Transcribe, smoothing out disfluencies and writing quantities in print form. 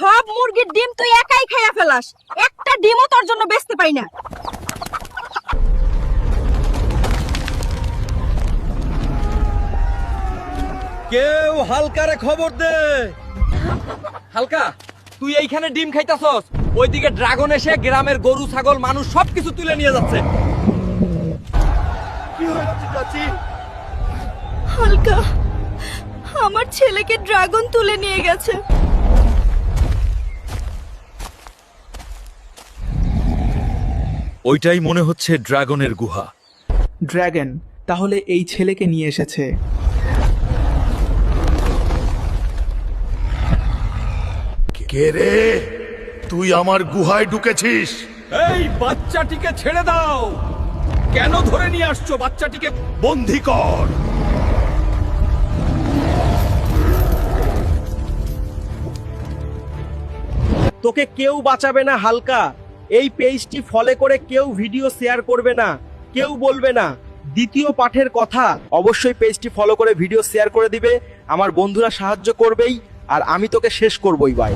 সব মুরগির ডিম তুই একাই খাইয়া ফেলাস, একটা ডিমও তোর জন্য বেচতে পাই না। কেউ হালকারে খবর দে। হালকা, তুই এইখানে ডিম খাইতাছস, ওইদিকে ড্রাগন এসে গ্রামের গরু ছাগল মানুষ সবকিছু তুলে নিয়ে যাচ্ছে। কি হয়েছে চাচি? হালকা, আমার ছেলেকে ড্রাগন তুলে নিয়ে গেছে। ওইটাই মনে হচ্ছে ড্রাগনের গুহা। ড্র্যাগন তাহলে এই ছেলেকে নিয়ে এসেছে। কে রে? তুই আমার গুহায় ঢুকেছিস? এই বাচ্চাটিকে ছেড়ে দাও। কেন ধরে নিয়ে আসছো বাচ্চাটিকে? বন্দি কর। তোকে কেউ বাঁচাবে না হালকা। এই পেজটি ফলো করে কেউ ভিডিও শেয়ার করবে না, কেউ বলবে না দ্বিতীয় পাঠের কথা। অবশ্যই পেজটি ফলো করে ভিডিও শেয়ার করে দিবে। আমার বন্ধুরা সাহায্য করবেই, আর আমি তোকে শেষ করবই ভাই।